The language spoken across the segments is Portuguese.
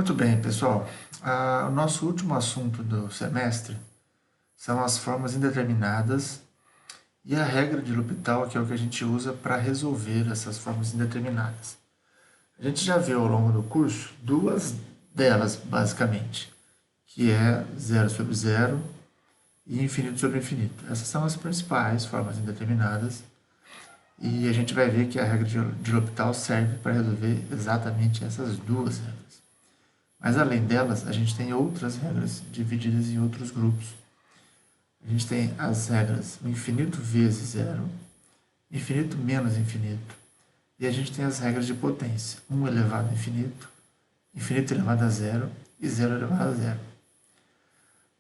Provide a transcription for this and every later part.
Muito bem, pessoal. O nosso último assunto do semestre são as formas indeterminadas e a regra de L'Hopital, que é o que a gente usa para resolver essas formas indeterminadas. A gente já viu ao longo do curso duas delas, basicamente, que é zero sobre zero e infinito sobre infinito. Essas são as principais formas indeterminadas e a gente vai ver que a regra de L'Hopital serve para resolver exatamente essas duas regras. Mas além delas, a gente tem outras regras divididas em outros grupos. A gente tem as regras o infinito vezes zero, infinito menos infinito, e a gente tem as regras de potência, 1 elevado a infinito, infinito elevado a zero e zero elevado a zero.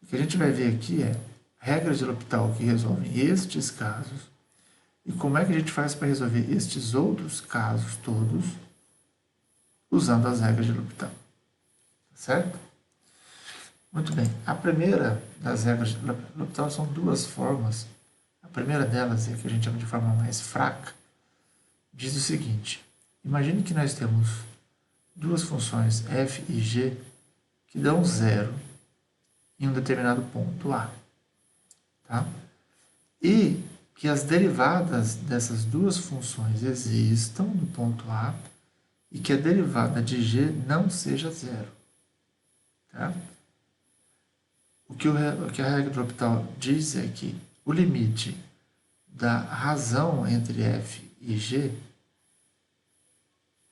O que a gente vai ver aqui é regras de L'Hopital que resolvem estes casos e como é que a gente faz para resolver estes outros casos todos usando as regras de L'Hopital. Certo? Muito bem. A primeira das regras de L'Hopital são duas formas. A primeira delas, é que a gente chama de forma mais fraca, diz o seguinte: imagine que nós temos duas funções f e g que dão zero em um determinado ponto A. Tá? E que as derivadas dessas duas funções existam no ponto A e que a derivada de g não seja zero. Tá? O que a regra do L'Hopital diz é que o limite da razão entre f e g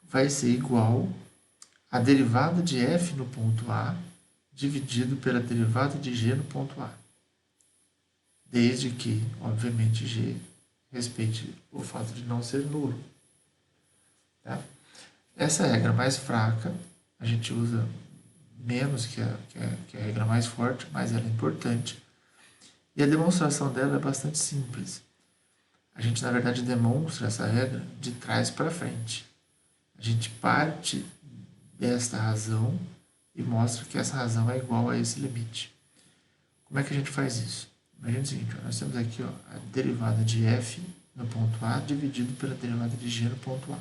vai ser igual à derivada de f no ponto A dividido pela derivada de g no ponto A. Desde que, obviamente, g respeite o fato de não ser nulo. Tá? Essa é a regra mais fraca, a gente usa menos que a regra mais forte, mas ela é importante. E a demonstração dela é bastante simples. A gente, na verdade, demonstra essa regra de trás para frente. A gente parte desta razão e mostra que essa razão é igual a esse limite. Como é que a gente faz isso? Imagina o seguinte, nós temos aqui a derivada de f no ponto A dividido pela derivada de g no ponto A.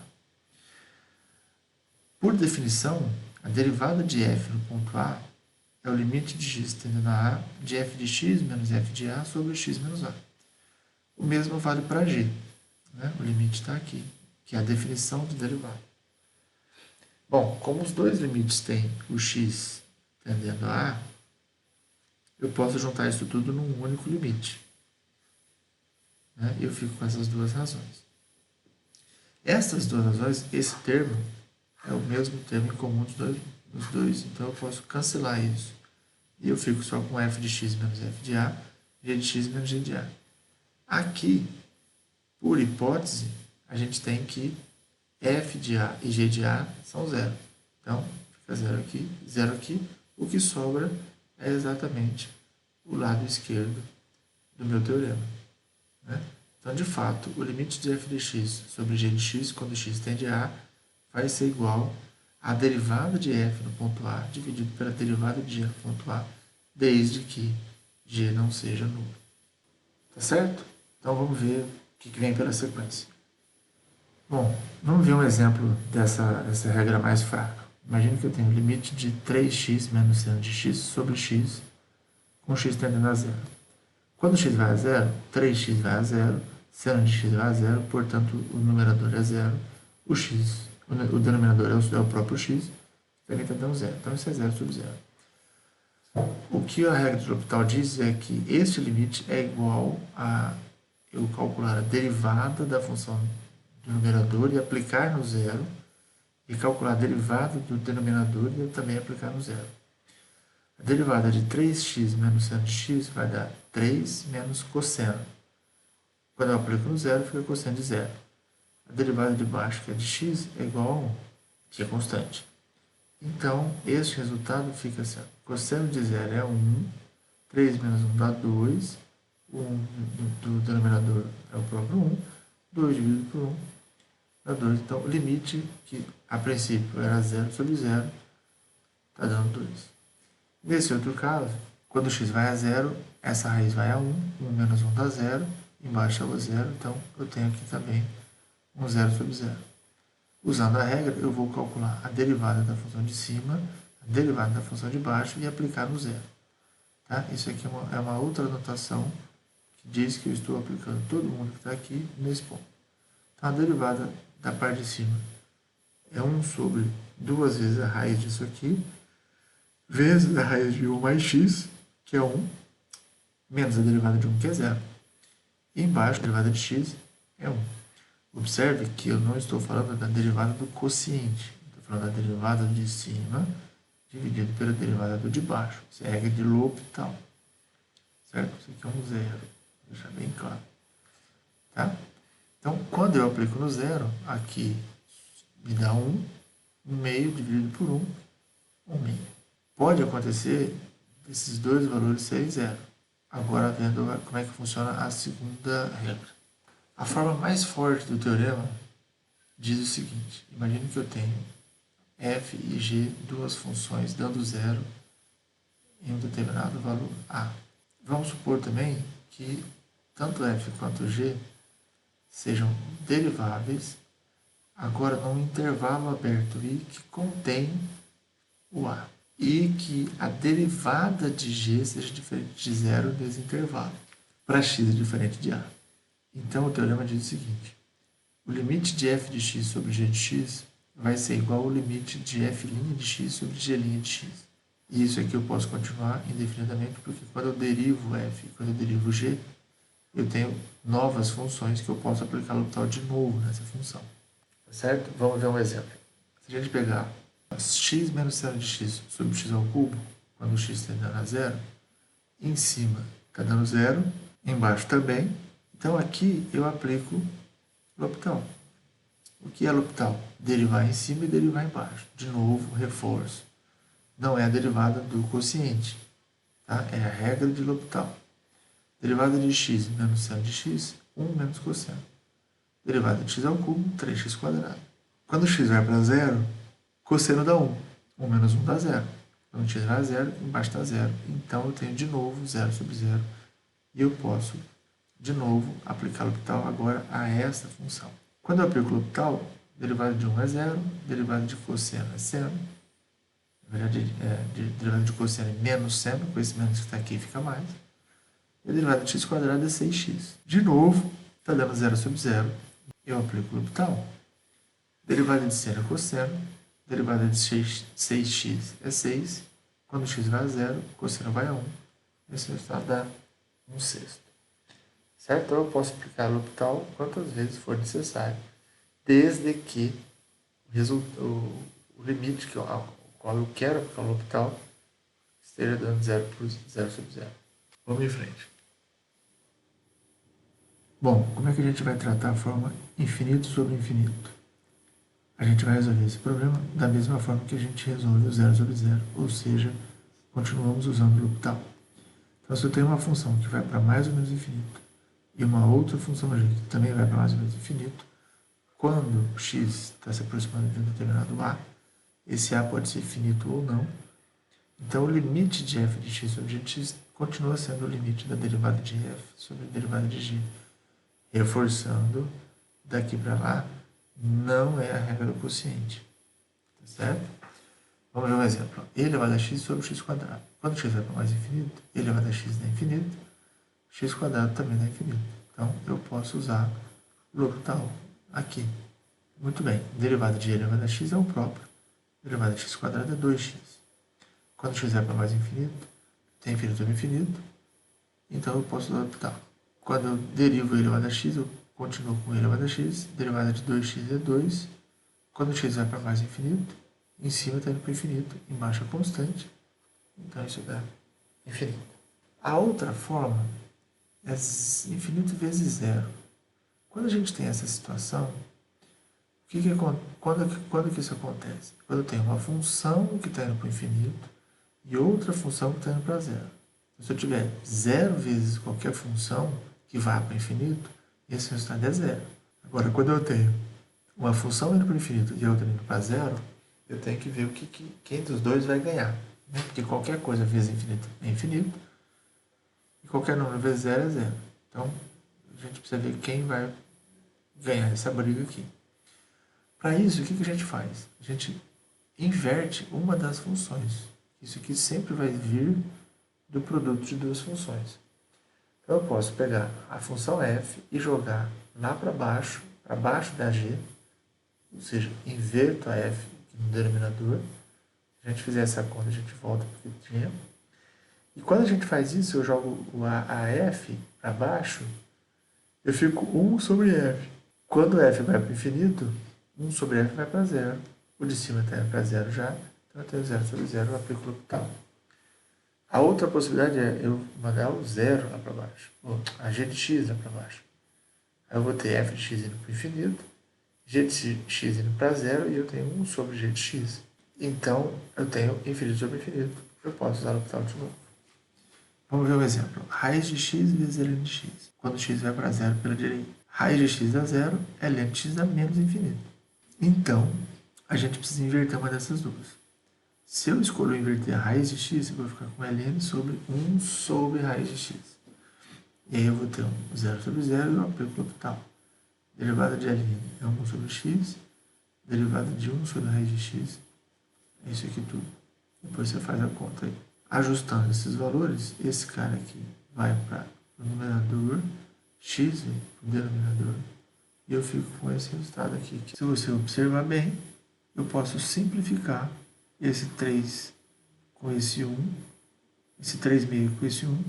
Por definição, a derivada de f no ponto A é o limite de x tendendo a A de f de x menos f de A sobre x menos A. O mesmo vale para g. Né? O limite está aqui, que é a definição do derivado. Bom, como os dois limites têm o x tendendo a A, eu posso juntar isso tudo num único limite. Né? Eu fico com essas duas razões. Essas duas razões, esse termo é o mesmo termo em comum dos dois, então eu posso cancelar isso. E eu fico só com f de x menos f de A, g de x menos g de A. Aqui, por hipótese, a gente tem que f de A e g de A são zero. Então, fica zero aqui. O que sobra é exatamente o lado esquerdo do meu teorema. Né? Então, de fato, o limite de f de x sobre g de x, quando x tende a A, vai ser igual à derivada de f no ponto A dividido pela derivada de g no ponto A, desde que g não seja nulo. Tá certo? Então, vamos ver o que vem pela sequência. Bom, vamos ver um exemplo dessa regra mais fraca. Imagine que eu tenho o limite de 3x menos seno de x sobre x, com x tendendo a zero. Quando x vai a zero, 3x vai a zero, seno de x vai a zero, portanto, o numerador é zero, o denominador é o próprio x, também está dando zero. Então, isso é zero sobre zero. O que a regra de L'Hopital diz é que este limite é igual a eu calcular a derivada da função do numerador e aplicar no zero, e calcular a derivada do denominador e também aplicar no zero. A derivada de 3x menos seno de x vai dar 3 menos cosseno. Quando eu aplico no zero, fica cosseno de zero. A derivada de baixo, que é de x, é igual a 1, que é constante. Então, este resultado fica assim: cosseno de zero é 1, 3 menos 1 dá 2, o 1 do denominador é o próprio 1, 2 dividido por 1 dá 2. Então, o limite, que a princípio era 0 sobre 0, está dando 2. Nesse outro caso, quando x vai a 0, essa raiz vai a 1, 1 menos 1 dá 0, embaixo é o 0, então eu tenho aqui também um 0 sobre 0. Usando a regra, eu vou calcular a derivada da função de cima, a a derivada da função de baixo e aplicar no zero. Tá? Isso aqui é uma outra notação que diz que eu estou aplicando todo mundo que está aqui nesse ponto. Então, a derivada da parte de cima é 1 sobre 2 vezes a raiz disso aqui, vezes a raiz de 1 mais x, que é 1, menos a derivada de 1, que é 0. E embaixo, a derivada de x é 1. Observe que eu não estou falando da derivada do quociente. Estou falando da derivada de cima dividido pela derivada do de baixo. Isso é a regra de L'Hopital. Certo? Isso aqui é um zero. Vou deixar bem claro. Tá? Então, quando eu aplico no zero, aqui me dá 1 meio dividido por 1 meio. Pode acontecer esses dois valores serem zero. Agora, vendo como é que funciona a segunda regra. A forma mais forte do teorema diz o seguinte: imagine que eu tenho f e g, duas funções dando zero em um determinado valor a. Vamos supor também que tanto f quanto g sejam deriváveis agora num intervalo aberto i que contém o a. E que a derivada de g seja diferente de zero nesse intervalo. Para x é diferente de a. Então, o teorema diz o seguinte: o limite de f de x sobre g de x vai ser igual ao limite de f' de x sobre g' de x. E isso aqui eu posso continuar indefinidamente, porque quando eu derivo f e quando eu derivo g, eu tenho novas funções que eu posso aplicar L'Hopital de novo nessa função. Certo? Vamos ver um exemplo. Se a gente pegar x menos seno de x sobre x ao cubo, quando o x está dando a zero, em cima está dando zero, embaixo também. Então, aqui eu aplico L'Hopital. O que é L'Hopital? Derivar em cima e derivar embaixo. De novo, reforço. Não é a derivada do quociente. Tá? É a regra de L'Hopital. Derivada de x menos seno de x, 1 menos cosseno. Derivada de x ao cubo, 3x². Quando x vai para zero, cosseno dá 1. 1 menos 1 dá 0. Quando x vai a zero, embaixo dá 0. Então, eu tenho de novo 0 sobre 0. E eu posso, de novo, aplicar L'Hopital agora a essa função. Quando eu aplico L'Hopital, derivada de 1 é 0, derivada de cosseno é seno. Na verdade, derivada de cosseno é menos seno, com esse menos que está aqui fica mais. E a derivada de x² é 6x. De novo, está dando 0 sobre 0. Eu aplico L'Hopital. Derivada de seno é cosseno. Derivada de 6x é 6. Quando x vai a 0, cosseno vai a 1. Esse resultado dá 1/6. Certo? Então, eu posso aplicar L'Hopital quantas vezes for necessário, desde que o limite ao qual eu quero aplicar o L'Hopital esteja dando 0 sobre 0. Vamos em frente. Bom, como é que a gente vai tratar a forma infinito sobre infinito? A gente vai resolver esse problema da mesma forma que a gente resolve o 0 sobre 0, ou seja, continuamos usando o L'Hopital. Então, se eu tenho uma função que vai para mais ou menos infinito e uma outra função g que também vai para mais ou menos infinito, quando x está se aproximando de um determinado a, esse a pode ser finito ou não. Então, o limite de f de x sobre g de x continua sendo o limite da derivada de f sobre a derivada de g. Reforçando, daqui para lá, não é a regra do quociente. Tá certo? Vamos ver um exemplo. E elevado a x sobre x². Quando x vai para mais infinito, e elevado a x dá infinito, x² também dá infinito. Então, eu posso usar L'Hopital aqui. Muito bem. Derivada de e elevado a x é o próprio. Derivada de x² é 2x. Quando x vai para mais infinito, tem infinito sobre infinito, então eu posso usar L'Hopital. Quando eu derivo e elevado a x, eu continuo com e elevado a x. Derivada de 2x é 2. Quando x vai para mais infinito, em cima está indo para o infinito, embaixo é constante. Então, isso dá infinito. A outra forma é infinito vezes zero. Quando a gente tem essa situação, quando que isso acontece? Quando eu tenho uma função que está indo para o infinito e outra função que está indo para zero. Se eu tiver zero vezes qualquer função que vá para o infinito, esse resultado é zero. Agora, quando eu tenho uma função indo para o infinito e outra indo para zero, eu tenho que ver quem dos dois vai ganhar. Né? Porque qualquer coisa vezes infinito é infinito e qualquer número vezes zero é zero. Então, a gente precisa ver quem vai ganhar essa briga aqui. Para isso, o que a gente faz? A gente inverte uma das funções. Isso aqui sempre vai vir do produto de duas funções. Então, eu posso pegar a função f e jogar lá para baixo da g, ou seja, inverto a f aqui no denominador. Se a gente fizer essa conta, a gente volta para o que tinha. E quando a gente faz isso, eu jogo a f para baixo, eu fico 1 sobre f. Quando f vai para o infinito, 1 sobre f vai para zero. O de cima está para zero já, então eu tenho 0 sobre 0, eu aplico o L'Hopital. A outra possibilidade é eu mandar o zero lá para baixo, ou a g de x lá para baixo. Aí eu vou ter f de x indo para o infinito, g de x indo para zero, e eu tenho 1 sobre g de x. Então, eu tenho infinito sobre infinito. Eu posso usar o L'Hopital de novo. Vamos ver um exemplo. Raiz de x vezes ln de x. Quando x vai para zero pela direita. Raiz de x dá zero, ln de x dá menos infinito. Então, a gente precisa inverter uma dessas duas. Se eu escolho inverter a raiz de x, eu vou ficar com ln sobre 1 sobre raiz de x. E aí eu vou ter um 0 sobre 0 e eu aplico o L'Hopital. Derivada de ln é 1 sobre x, derivada de 1 sobre raiz de x, é isso aqui tudo. Depois você faz a conta aí. Ajustando esses valores, esse cara aqui vai para o numerador, x vem para o denominador, e eu fico com esse resultado aqui. Se você observar bem, eu posso simplificar esse 3 com esse 1, esse 3 meio com esse 1,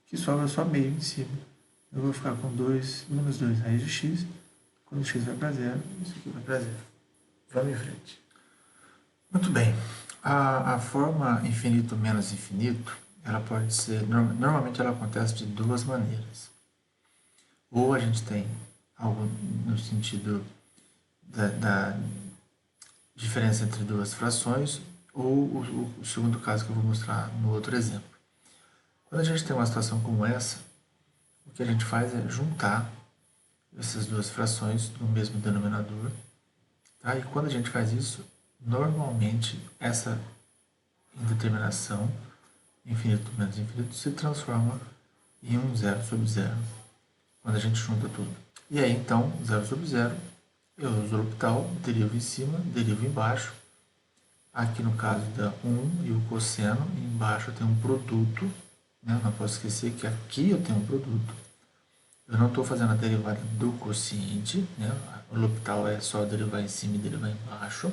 que sobra só meio em cima. Eu vou ficar com 2 menos 2 raiz de x, quando x vai para zero, isso aqui vai para zero. Vamos em frente. Muito bem. A forma infinito menos infinito, ela pode ser, normalmente ela acontece de duas maneiras. Ou a gente tem algo no sentido da diferença entre duas frações, ou o segundo caso que eu vou mostrar no outro exemplo. Quando a gente tem uma situação como essa, o que a gente faz é juntar essas duas frações no mesmo denominador. Tá? E quando a gente faz isso, normalmente essa indeterminação, infinito menos infinito, se transforma em um 0 sobre 0, quando a gente junta tudo. E aí, então, 0 sobre 0, eu uso o L'Hopital, derivo em cima, derivo embaixo. Aqui no caso dá 1 e o cosseno, e embaixo eu tenho um produto, né? Não posso esquecer que aqui eu tenho um produto. Eu não estou fazendo a derivada do quociente, né? O L'Hopital é só derivar em cima e derivar embaixo,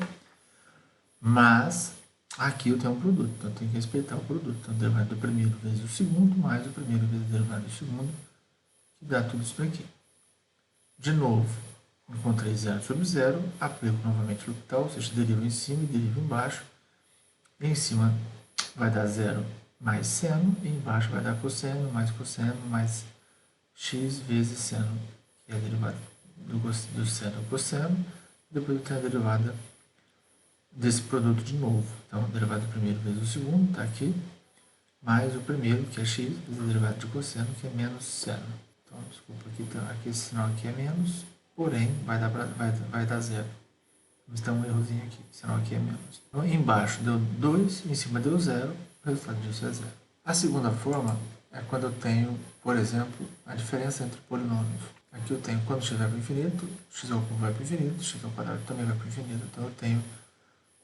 mas aqui eu tenho um produto, então eu tenho que respeitar o produto. Então, derivada do primeiro vezes o segundo, mais o primeiro vezes a derivada do segundo, que dá tudo isso aqui. De novo, encontrei 0 sobre 0, aplico novamente o L'Hopital, ou seja, derivo em cima e derivo embaixo. E em cima vai dar 0 mais seno, e embaixo vai dar cosseno, mais x vezes seno, que é a derivada do seno ao cosseno. Depois eu tenho a derivada desse produto de novo. Então, a derivada do primeiro vezes o segundo, está aqui, mais o primeiro, que é x, vezes a derivada de cosseno, que é menos seno. Então, desculpa, aqui esse sinal aqui é menos, porém, vai dar zero. Vamos dar um errozinho aqui, o sinal aqui é menos. Então, embaixo deu 2, em cima deu 0, o resultado disso é 0. A segunda forma é quando eu tenho, por exemplo, a diferença entre polinômios. Aqui eu tenho, quando x vai para o infinito, x ao cubo vai para o infinito, x ao quadrado também vai para o infinito. Então, eu tenho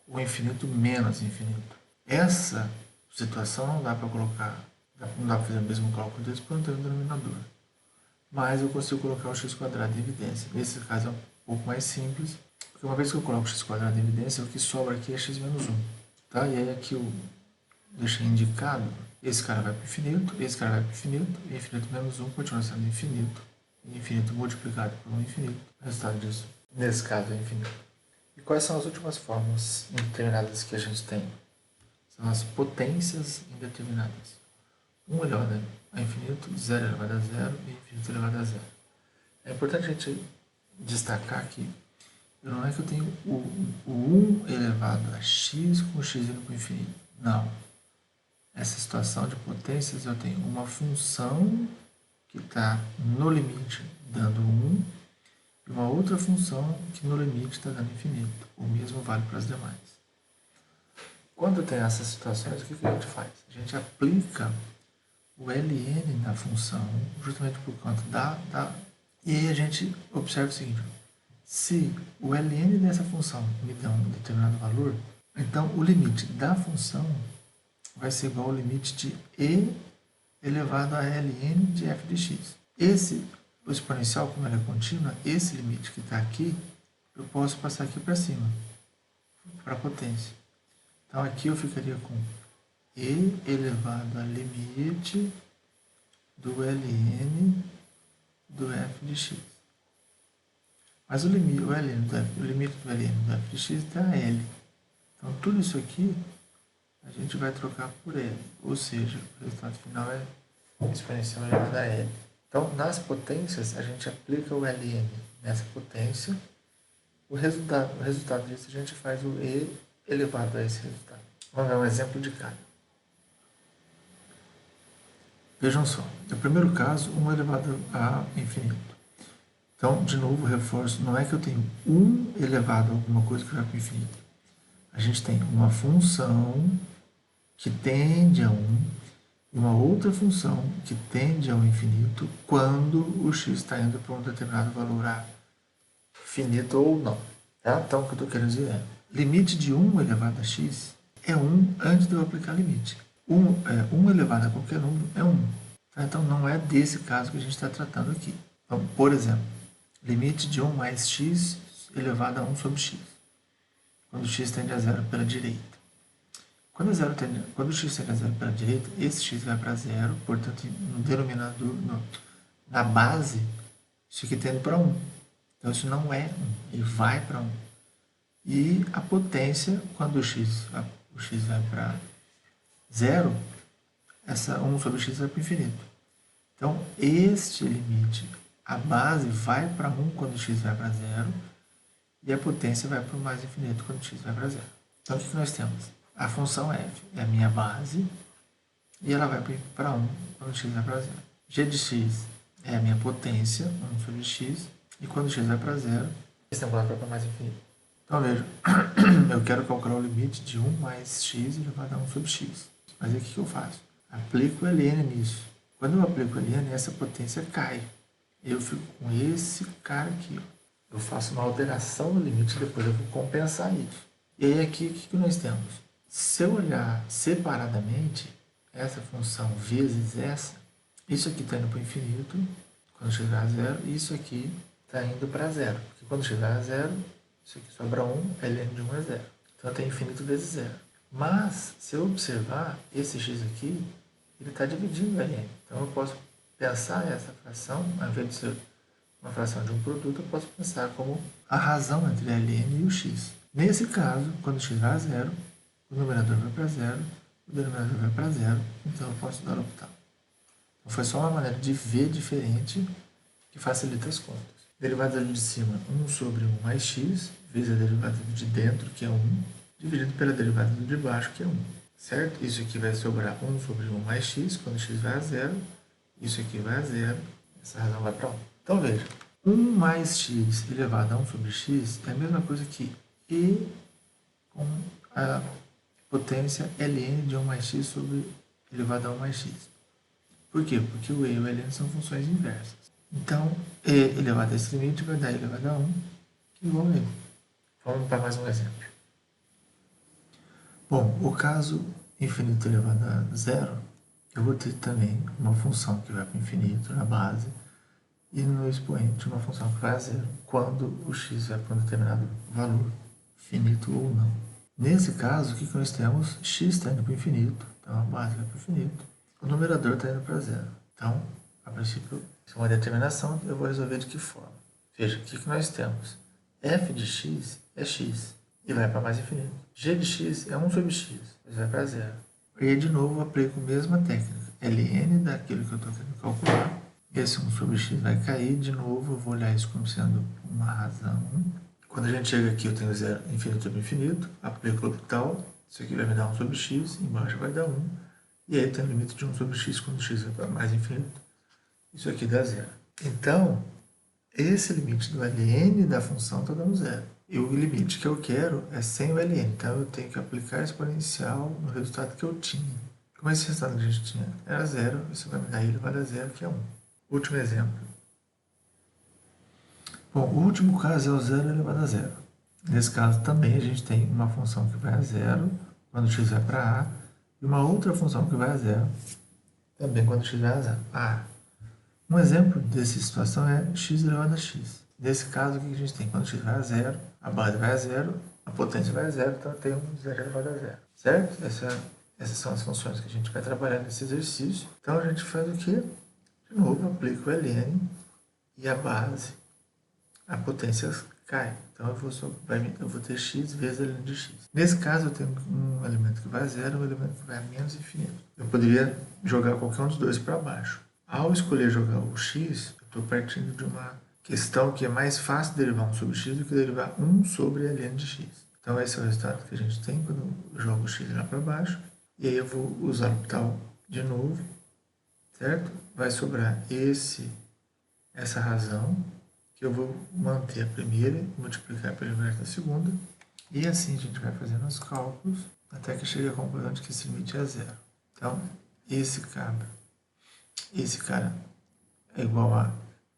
o infinito menos infinito. Essa situação não dá para colocar, não dá para fazer o mesmo cálculo desse porque eu não tenho um denominador. Mas eu consigo colocar o x quadrado em evidência. Nesse caso é um pouco mais simples, porque uma vez que eu coloco o x quadrado em evidência, o que sobra aqui é x menos 1. Tá? E aí aqui eu deixei indicado, esse cara vai para o infinito, esse cara vai para o infinito, e infinito menos 1 continua sendo infinito. E infinito multiplicado por um infinito. O resultado disso, nesse caso, é infinito. E quais são as últimas formas indeterminadas que a gente tem? São as potências indeterminadas. 1 elevado a infinito, 0 elevado a 0 e infinito elevado a 0. É importante a gente destacar que não é que eu tenho o 1 elevado a x com x indo para o infinito. Não. Essa situação de potências eu tenho uma função que está no limite dando 1 e uma outra função que no limite está dando infinito. O mesmo vale para as demais. Quando tem essas situações, o que a gente faz? A gente aplica o ln na função, justamente por conta E aí a gente observa o seguinte: se o ln dessa função me dá um determinado valor, Então, o limite da função vai ser igual ao limite de e elevado a ln de f de x. O exponencial, como ele é contínua, esse limite que está aqui, eu posso passar aqui para cima, para a potência. Então, aqui eu ficaria com e elevado a limite do ln do f de x. Mas o limite do ln do f de x está L. Então, tudo isso aqui a gente vai trocar por L. Ou seja, o resultado final é exponencial elevado a L. Então, nas potências, a gente aplica o ln nessa potência. O resultado disso, a gente faz o e elevado a esse resultado. Vamos ver um exemplo de cada. Vejam só, no primeiro caso, 1 elevado a infinito. Então, de novo, reforço, não é que eu tenho 1 elevado a alguma coisa que vai para o infinito. A gente tem uma função que tende a 1 e uma outra função que tende ao infinito quando o x está indo para um determinado valor a finito ou não. Tá? Então, o que eu estou querendo dizer é, limite de 1 elevado a x é 1 antes de eu aplicar limite. 1 elevado a qualquer número é 1. Tá? Então, não é desse caso que a gente está tratando aqui. Então, por exemplo, limite de 1 mais x elevado a 1 sobre x, quando x tende a zero pela direita. Quando o x tende a zero pela direita, esse x vai para zero, portanto, no denominador, na base, isso aqui tende para 1. Então, isso não é 1, ele vai para 1. E a potência, quando o x vai para zero, essa 1 sobre x vai para o infinito. Então, este limite, a base vai para 1 quando x vai para zero, e a potência vai para o mais infinito quando x vai para zero. Então, o que nós temos? A função f é a minha base, e ela vai para 1 quando x vai para zero. G de x é a minha potência, 1 sobre x, e quando x vai para zero, esse temporal vai para mais infinito. Então, veja, eu quero calcular o limite de 1 mais x elevado a 1 sobre x. Mas aí o que eu faço? Aplico ln nisso. Quando eu aplico ln, essa potência cai. Eu fico com esse cara aqui. Ó. Eu faço uma alteração no limite, depois eu vou compensar isso. E aí aqui, o que nós temos? Se eu olhar separadamente, essa função vezes essa, isso aqui está indo para o infinito, quando chegar a zero, e isso aqui está indo para zero. Porque quando chegar a zero, isso aqui sobra 1, ln de 1 é zero. Então, tem infinito vezes zero. Mas, se eu observar, esse x aqui, ele está dividindo o ln. Então, eu posso pensar essa fração, ao invés de ser uma fração de um produto, eu posso pensar como a razão entre ln e o x. Nesse caso, quando x vai a zero, o numerador vai para zero, o denominador vai para zero, então eu posso dar octal. Então, foi só uma maneira de ver diferente que facilita as contas. Derivada ali de cima, 1 sobre 1 mais x, vezes a derivada de dentro, que é 1, dividido pela derivada de baixo, que é 1. Certo? Isso aqui vai sobrar 1 sobre 1 mais x, quando x vai a zero. Isso aqui vai a zero. Essa razão vai para 1. Então, veja. 1 mais x elevado a 1 sobre x é a mesma coisa que e com a potência ln de 1 mais x sobre elevado a 1 mais x. Por quê? Porque o e e o ln são funções inversas. Então, e elevado a esse limite vai dar e elevado a 1, que é igual a ele. Vamos para mais um exemplo. Bom, o caso infinito elevado a zero, eu vou ter também uma função que vai para o infinito na base e no expoente uma função que vai a zero quando o x vai para um determinado valor, finito ou não. Nesse caso, o que nós temos? X está indo para o infinito, então a base vai para o infinito. O numerador está indo para zero. Então, a princípio, se é uma determinação, eu vou resolver de que forma? Veja, o que nós temos? F de x é x e vai para mais infinito. G de x é 1 sobre x, mas vai para zero. E aí, de novo, eu aplico a mesma técnica. ln daquilo que eu estou querendo calcular. Esse 1 sobre x vai cair. De novo, eu vou olhar isso como sendo uma razão. Quando a gente chega aqui, eu tenho zero, infinito sobre infinito. Aplico o l'Hopital. Isso aqui vai me dar 1 sobre x. Embaixo vai dar 1. E aí tem o limite de 1 sobre x quando x vai para mais infinito. Isso aqui dá zero. Então, esse limite do ln da função está dando zero. E o limite que eu quero é sem o ln. Então, eu tenho que aplicar exponencial no resultado que eu tinha. Como esse resultado que a gente tinha era zero, isso vai me dar elevado a zero, que é 1. Último exemplo. Bom, o último caso é o zero elevado a zero. Nesse caso também a gente tem uma função que vai a zero quando x vai para a e uma outra função que vai a zero também quando x vai a zero. Um exemplo dessa situação é x elevado a x. Nesse caso, o que a gente tem? Quando x vai a zero, a base vai a zero, a potência vai a zero, então tem um zero elevado a zero. Certo? Essas são as funções que a gente vai trabalhar nesse exercício. Então a gente faz o quê? De novo, aplica o ln e a base, a potência cai. Então eu vou ter x vezes ln de x. Nesse caso, eu tenho um elemento que vai a zero e um elemento que vai a menos infinito. Eu poderia jogar qualquer um dos dois para baixo. Ao escolher jogar o x, eu estou partindo de uma questão que é mais fácil derivar 1 sobre x do que derivar 1 sobre ln de x. Então esse é o resultado que a gente tem quando eu jogo o x lá para baixo. E aí eu vou usar o tal de novo, certo? Vai sobrar essa razão, que eu vou manter a primeira e multiplicar pelo inverso da segunda. E assim a gente vai fazendo os cálculos até que chegue à conclusão de que esse limite é zero. Então, esse cara é igual a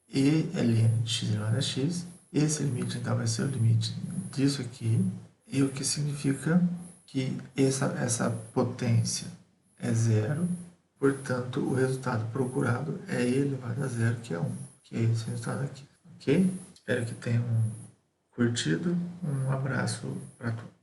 ELN de x elevado a x. Esse limite, então, vai ser o limite disso aqui. E o que significa que essa potência é zero. Portanto, o resultado procurado é e elevado a zero, que é 1. Que é esse resultado aqui. Ok? Espero que tenham curtido. Um abraço para todos.